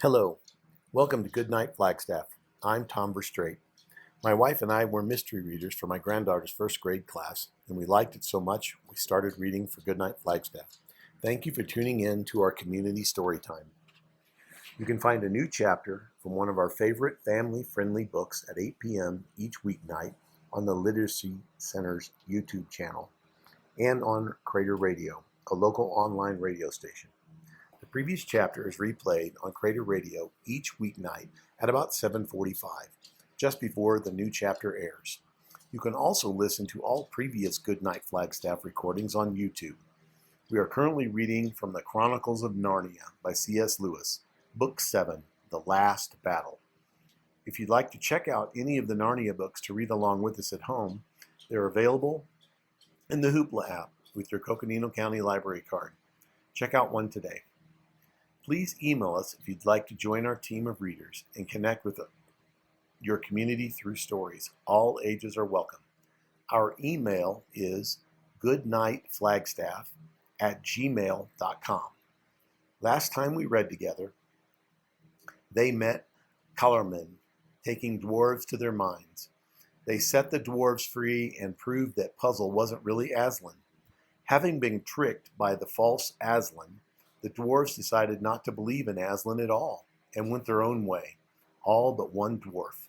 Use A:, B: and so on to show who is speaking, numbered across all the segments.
A: Hello, welcome to Goodnight Flagstaff. I'm Tom Verstraete. My wife and I were mystery readers for my granddaughter's first grade class, and we liked it so much we started reading for Goodnight Flagstaff. Thank you for tuning in to our community story time. You can find a new chapter from one of our favorite family-friendly books at 8 p.m. each weeknight on the Literacy Center's YouTube channel and on Crater Radio, a local online radio station. The previous chapter is replayed on Crater Radio each weeknight at about 7:45, just before the new chapter airs. You can also listen to all previous Goodnight Flagstaff recordings on YouTube. We are currently reading from the Chronicles of Narnia by C.S. Lewis, Book 7, The Last Battle. If you'd like to check out any of the Narnia books to read along with us at home, they're available in the Hoopla app with your Coconino County Library card. Check out one today. Please email us if you'd like to join our team of readers and connect with your community through stories. All ages are welcome. Our email is GoodnightFlagstaff@gmail.com. Last time we read together, they met colormen, taking dwarves to their mines. They set the dwarves free and proved that Puzzle wasn't really Aslan. Having been tricked by the false Aslan, the dwarves decided not to believe in Aslan at all and went their own way, all but one dwarf,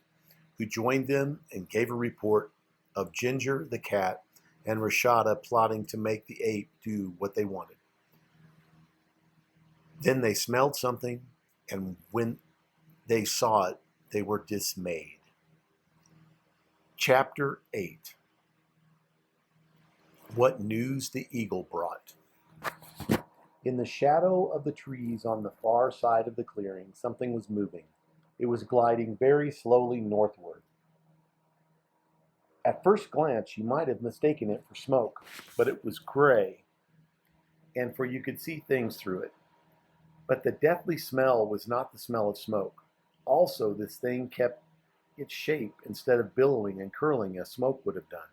A: who joined them and gave a report of Ginger the cat and Rashada plotting to make the ape do what they wanted. Then they smelled something, and when they saw it, they were dismayed. Chapter 8. What News the Eagle Brought. In the shadow of the trees on the far side of the clearing, something was moving. It was gliding very slowly northward. At first glance, you might have mistaken it for smoke, but it was gray, and you could see things through it. But the deathly smell was not the smell of smoke. Also, this thing kept its shape instead of billowing and curling as smoke would have done.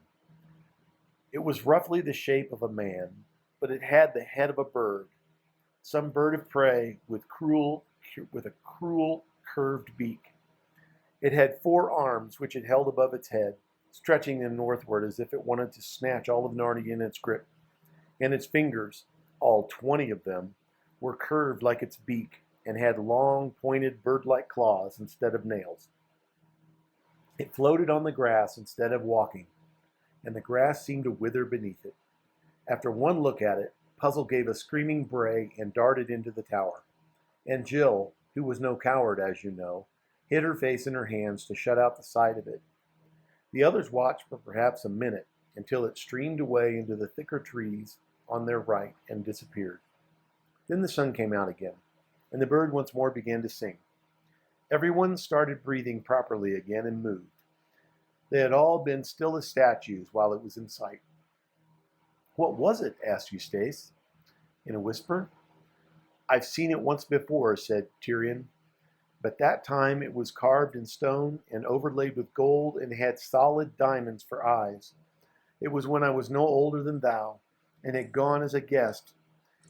A: It was roughly the shape of a man, but it had the head of a bird, some bird of prey with a cruel curved beak. It had 4 arms which it held above its head, stretching them northward as if it wanted to snatch all of Narnia in its grip. And its fingers, all 20 of them, were curved like its beak and had long, pointed bird-like claws instead of nails. It floated on the grass instead of walking, and the grass seemed to wither beneath it. After one look at it, Puzzle gave a screaming bray and darted into the tower. And Jill, who was no coward, as you know, hid her face in her hands to shut out the sight of it. The others watched for perhaps a minute until it streamed away into the thicker trees on their right and disappeared. Then the sun came out again, and the bird once more began to sing. Everyone started breathing properly again and moved. They had all been still as statues while it was in sight. "What was it?" asked Eustace, in a whisper. "I've seen it once before," said Tyrion, "but that time it was carved in stone and overlaid with gold and had solid diamonds for eyes. It was when I was no older than thou, and had gone as a guest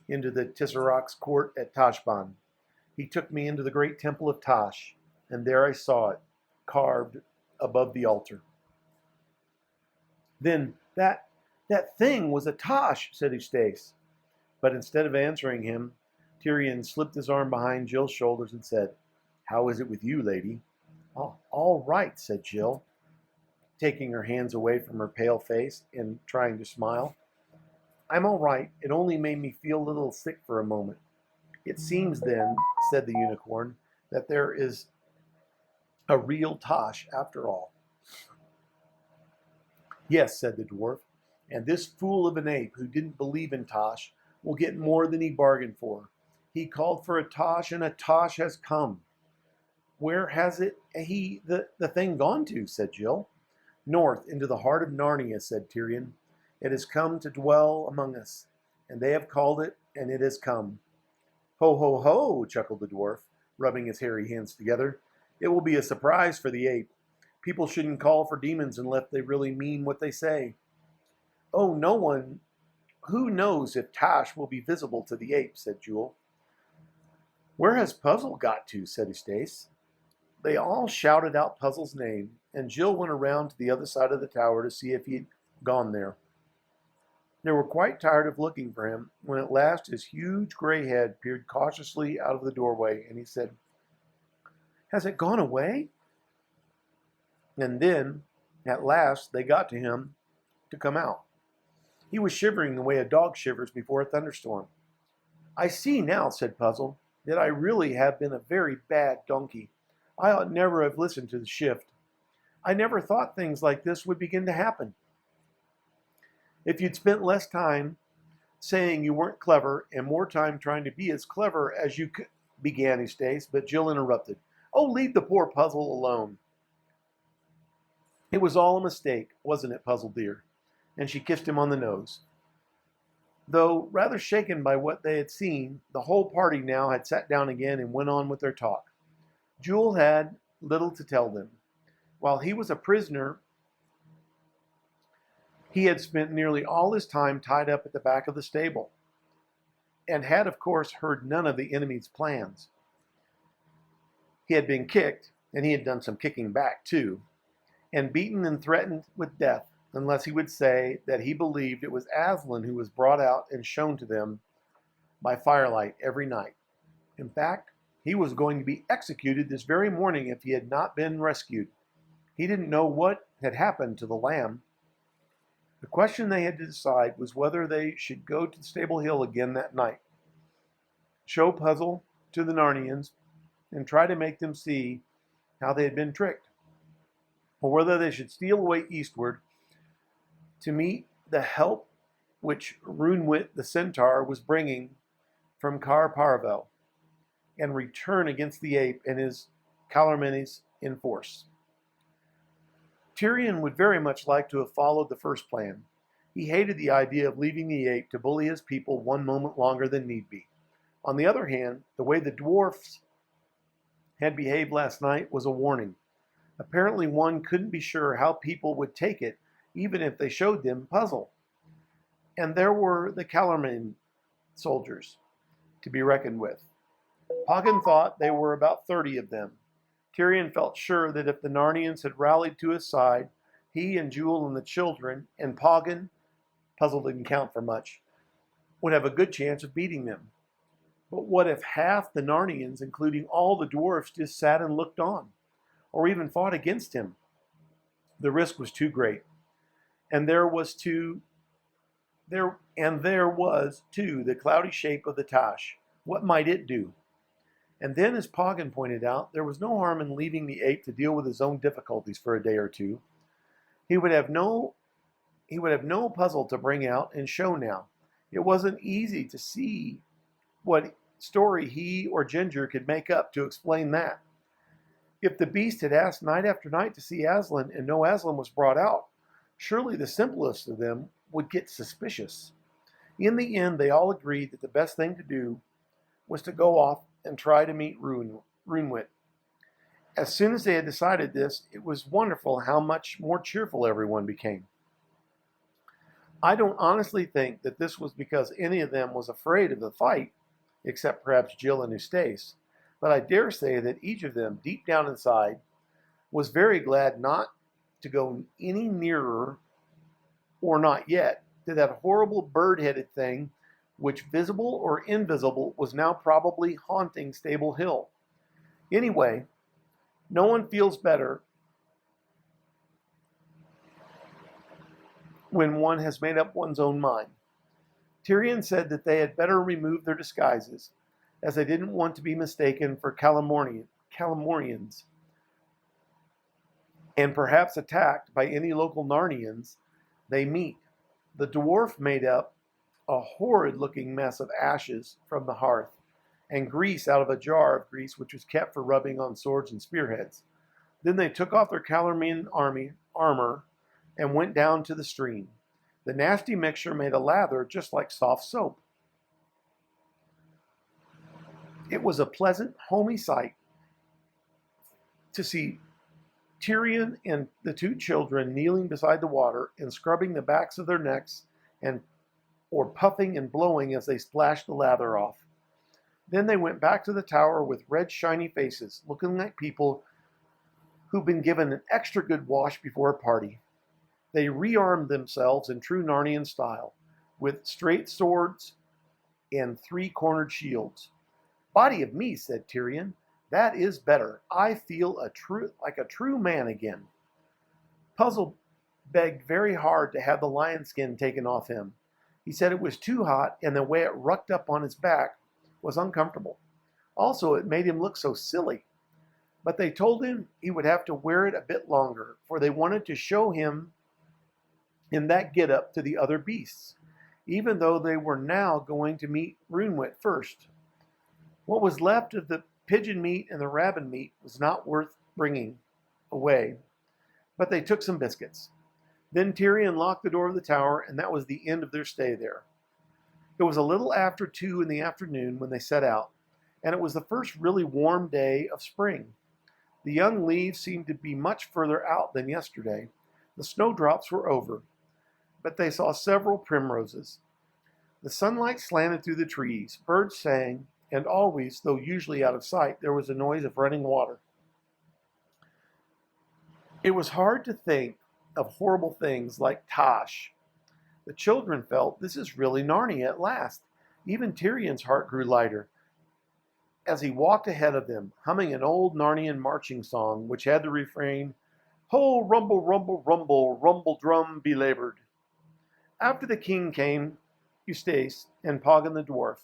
A: into the Tisserac's court at Tashbaan. He took me into the great temple of Tash, and there I saw it, carved above the altar." "Then that thing was a Tosh," said Eustace. But instead of answering him, Tyrion slipped his arm behind Jill's shoulders and said, "How is it with you, lady?" All right," said Jill, taking her hands away from her pale face and trying to smile. "I'm all right. It only made me feel a little sick for a moment." "It seems then," said the unicorn, "that there is a real Tosh after all." "Yes," said the dwarf, "and this fool of an ape who didn't believe in Tosh will get more than he bargained for. He called for a Tosh, and a Tosh has come." "Where has the thing gone to?" said Jill. "North, into the heart of Narnia," said Tyrion. "It has come to dwell among us, and they have called it, and it has come." "Ho, ho, ho," chuckled the dwarf, rubbing his hairy hands together. "It will be a surprise for the ape. People shouldn't call for demons unless they really mean what they say." "Oh, who knows if Tash will be visible to the ape," said Jewel. "Where has Puzzle got to?" said Eustace. They all shouted out Puzzle's name, and Jill went around to the other side of the tower to see if he'd gone there. They were quite tired of looking for him when at last his huge gray head peered cautiously out of the doorway, and he said, "Has it gone away?" And then, at last, they got to him to come out. He was shivering the way a dog shivers before a thunderstorm. "I see now," said Puzzle, "that I really have been a very bad donkey. I ought never have listened to the shift. I never thought things like this would begin to happen." "If you'd spent less time saying you weren't clever and more time trying to be as clever as you could," began Eustace, but Jill interrupted. "Oh, leave the poor Puzzle alone. It was all a mistake, wasn't it, Puzzle dear?" And she kissed him on the nose. Though rather shaken by what they had seen, the whole party now had sat down again and went on with their talk. Jewel had little to tell them. While he was a prisoner, he had spent nearly all his time tied up at the back of the stable, and had, of course, heard none of the enemy's plans. He had been kicked, and he had done some kicking back, too, and beaten and threatened with death unless he would say that he believed it was Aslan who was brought out and shown to them by firelight every night. In fact, he was going to be executed this very morning if he had not been rescued. He didn't know what had happened to the lamb. The question they had to decide was whether they should go to Stable Hill again that night, show Puzzle to the Narnians, and try to make them see how they had been tricked, or whether they should steal away eastward to meet the help which Runwit the centaur was bringing from Car Parvel, and return against the ape and his Calormenes in force. Tyrion would very much like to have followed the first plan. He hated the idea of leaving the ape to bully his people one moment longer than need be. On the other hand, the way the dwarfs had behaved last night was a warning. Apparently one couldn't be sure how people would take it, even if they showed them Puzzle. And there were the Calormen soldiers to be reckoned with. Poggin thought there were about 30 of them. Tyrion felt sure that if the Narnians had rallied to his side, he and Jewel and the children, and Poggin, Puzzle didn't count for much, would have a good chance of beating them. But what if half the Narnians, including all the dwarfs, just sat and looked on, or even fought against him? The risk was too great. And there was, too, the cloudy shape of the Tash. What might it do? And then, as Poggin pointed out, there was no harm in leaving the ape to deal with his own difficulties for a day or two. He would have no Puzzle to bring out and show now. It wasn't easy to see what story he or Ginger could make up to explain that. If the beast had asked night after night to see Aslan and no Aslan was brought out, surely the simplest of them would get suspicious. In the end, they all agreed that the best thing to do was to go off and try to meet Runwit. As soon as they had decided this, it was wonderful how much more cheerful everyone became. I don't honestly think that this was because any of them was afraid of the fight, except perhaps Jill and Eustace, but I dare say that each of them, deep down inside, was very glad not to go any nearer, or not yet, to that horrible bird-headed thing which, visible or invisible, was now probably haunting Stable Hill. Anyway, no one feels better when one has made up one's own mind. Tyrion said that they had better remove their disguises, as they didn't want to be mistaken for Calormenians, and perhaps attacked by any local Narnians they meet. The dwarf made up a horrid-looking mess of ashes from the hearth, and grease out of a jar of grease which was kept for rubbing on swords and spearheads. Then they took off their Calormen armor and went down to the stream. The nasty mixture made a lather just like soft soap. It was a pleasant, homey sight to see Tyrion and the two children kneeling beside the water and scrubbing the backs of their necks or puffing and blowing as they splashed the lather off. Then they went back to the tower with red, shiny faces, looking like people who'd been given an extra good wash before a party. They rearmed themselves in true Narnian style, with straight swords and three-cornered shields. "Body of me," said Tyrion. "That is better. I feel like a true man again." Puzzle begged very hard to have the lion skin taken off him. He said it was too hot, and the way it rucked up on his back was uncomfortable. Also, it made him look so silly. But they told him he would have to wear it a bit longer, for they wanted to show him in that get-up to the other beasts, even though they were now going to meet Runewit first. What was left of the pigeon meat and the rabbit meat was not worth bringing away, but they took some biscuits. Then Tyrion locked the door of the tower, and that was the end of their stay there. It was a little after 2 in the afternoon when they set out, and it was the first really warm day of spring. The young leaves seemed to be much further out than yesterday. The snowdrops were over, but they saw several primroses. The sunlight slanted through the trees, birds sang, and always, though usually out of sight, there was a noise of running water. It was hard to think of horrible things like Tosh. The children felt, this is really Narnia at last. Even Tyrion's heart grew lighter as he walked ahead of them, humming an old Narnian marching song which had the refrain, "Ho, rumble, rumble, rumble, rumble drum belabored." After the king came Eustace and Poggin the dwarf.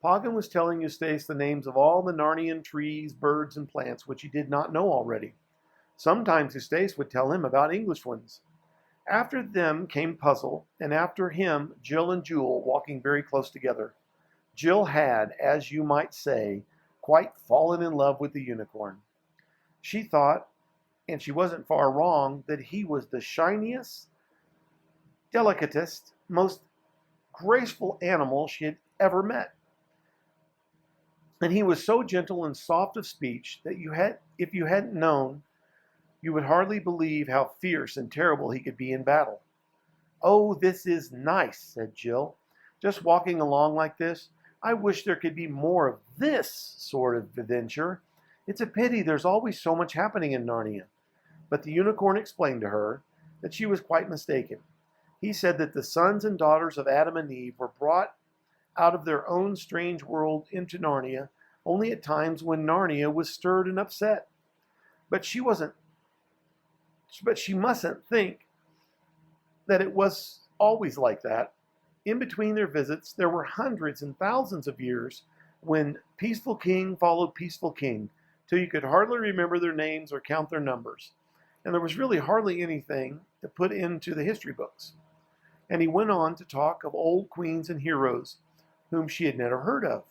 A: Poggin was telling Eustace the names of all the Narnian trees, birds, and plants which he did not know already. Sometimes Eustace would tell him about English ones. After them came Puzzle, and after him Jill and Jewel, walking very close together. Jill had, as you might say, quite fallen in love with the unicorn. She thought, and she wasn't far wrong, that he was the shiniest, delicatest, most graceful animal she had ever met. And he was so gentle and soft of speech that if you hadn't known, you would hardly believe how fierce and terrible he could be in battle. "Oh, this is nice," said Jill. "Just walking along like this. I wish there could be more of this sort of adventure. It's a pity there's always so much happening in Narnia." But the unicorn explained to her that she was quite mistaken. He said that the sons and daughters of Adam and Eve were brought out of their own strange world into Narnia only at times when Narnia was stirred and upset. But she mustn't think that it was always like that. In between their visits, there were hundreds and thousands of years when peaceful king followed peaceful king, till you could hardly remember their names or count their numbers. And there was really hardly anything to put into the history books. And he went on to talk of old queens and heroes whom she had never heard of.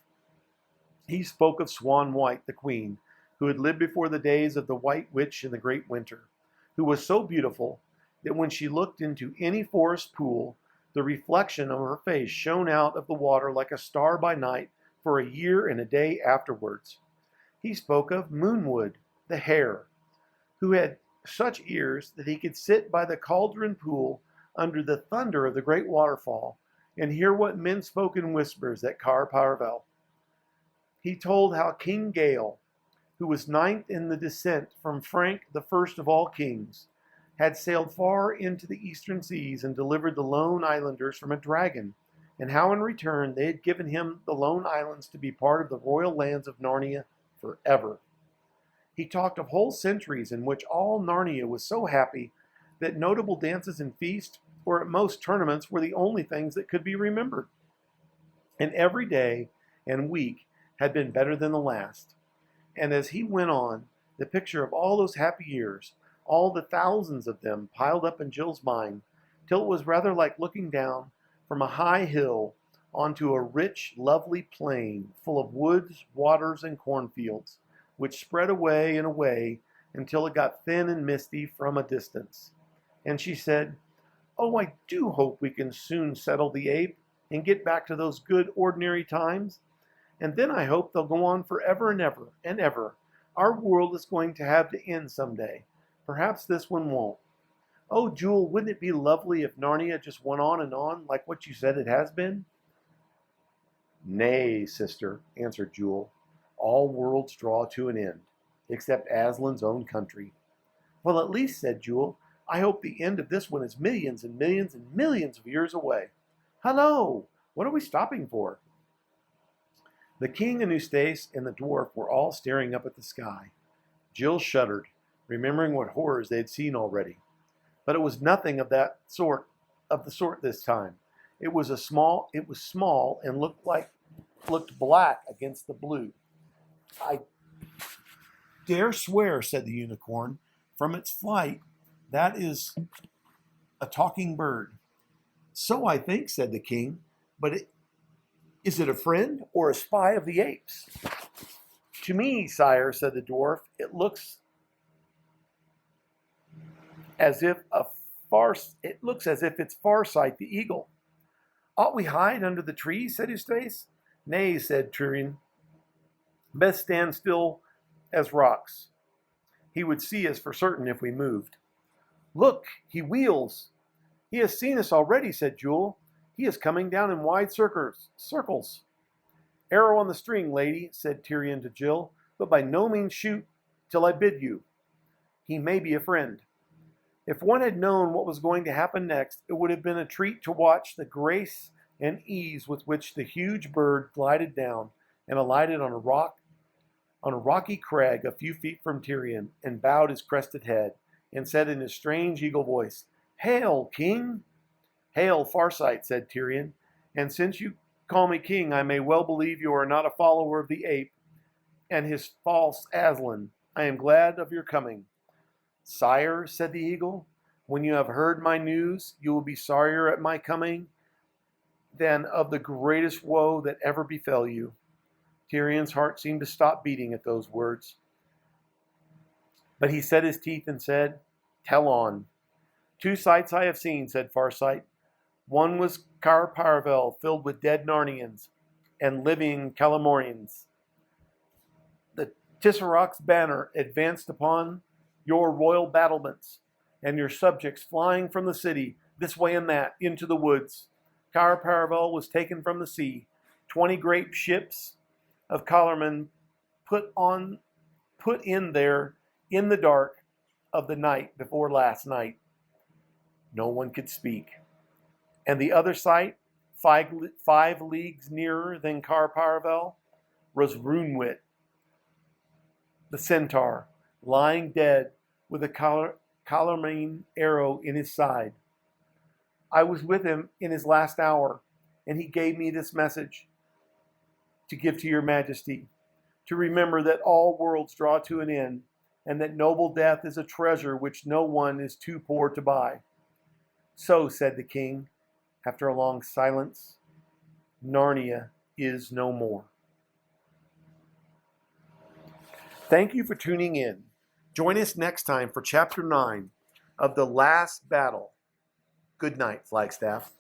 A: He spoke of Swan White, the queen, who had lived before the days of the White Witch in the Great Winter, who was so beautiful that when she looked into any forest pool, the reflection of her face shone out of the water like a star by night for a year and a day afterwards. He spoke of Moonwood, the hare, who had such ears that he could sit by the cauldron pool under the thunder of the great waterfall and hear what men spoke in whispers at Car Parvel. He told how King Gale, who was ninth in the descent from Frank, the first of all kings, had sailed far into the eastern seas and delivered the Lone Islanders from a dragon, and how in return they had given him the Lone Islands to be part of the royal lands of Narnia forever. He talked of whole centuries in which all Narnia was so happy that notable dances and feasts, or at most tournaments, were the only things that could be remembered. And every day and week had been better than the last. And as he went on, the picture of all those happy years, all the thousands of them, piled up in Jill's mind, till it was rather like looking down from a high hill onto a rich, lovely plain full of woods, waters, and cornfields, which spread away and away until it got thin and misty from a distance. And she said, "Oh, I do hope we can soon settle the ape and get back to those good ordinary times. And then I hope they'll go on forever and ever and ever. Our world is going to have to end someday. Perhaps this one won't. Oh, Jewel, wouldn't it be lovely if Narnia just went on and on like what you said it has been?" Nay, sister, answered Jewel. All worlds draw to an end, except Aslan's own country. Well, at least, said Jewel, I hope the end of this one is millions and millions and millions of years away. Hello! What are we stopping for? The king and Eustace and the dwarf were all staring up at the sky. Jill shuddered, remembering what horrors they had seen already. But it was nothing of the sort this time. It was small and looked black against the blue. I dare swear, said the unicorn, from its flight, that is a talking bird. So I think, said the king, but is it a friend or a spy of the apes? To me, sire, said the dwarf, it looks as if it's Farsight the eagle. Ought we hide under the trees, said Eustace. Nay, said Tirian. Best stand still as rocks. He would see us for certain if we moved. Look, he wheels. He has seen us already, said Jewel. He is coming down in wide circles. Arrow on the string, lady, said Tirian to Jill, but by no means shoot till I bid you. He may be a friend. If one had known what was going to happen next, it would have been a treat to watch the grace and ease with which the huge bird glided down and alighted on a rocky crag a few feet from Tirian, and bowed his crested head, and said in his strange eagle voice, Hail, king! Hail, Farsight, said Tirian, and since you call me king, I may well believe you are not a follower of the ape and his false Aslan. I am glad of your coming. Sire, said the eagle, when you have heard my news, you will be sorrier at my coming than of the greatest woe that ever befell you. Tirian's heart seemed to stop beating at those words. But he set his teeth and said, Tell on. 2 sights I have seen, said Farsight. One was Cair Paravel, filled with dead Narnians and living Calamorians. The Tisserac's banner advanced upon your royal battlements, and your subjects flying from the city, this way and that, into the woods. Cair Paravel was taken from the sea. 20 great ships of colormen put in there in the dark of the night before last night. No one could speak. And the other sight, 5 leagues nearer than Cair Paravel, was Runewit, the centaur, lying dead with a colormane arrow in his side. I was with him in his last hour, and he gave me this message to give to your majesty, to remember that all worlds draw to an end, and that noble death is a treasure which no one is too poor to buy. So, said the king, after a long silence, Narnia is no more. Thank you for tuning in. Join us next time for Chapter 9 of The Last Battle. Good night, Flagstaff.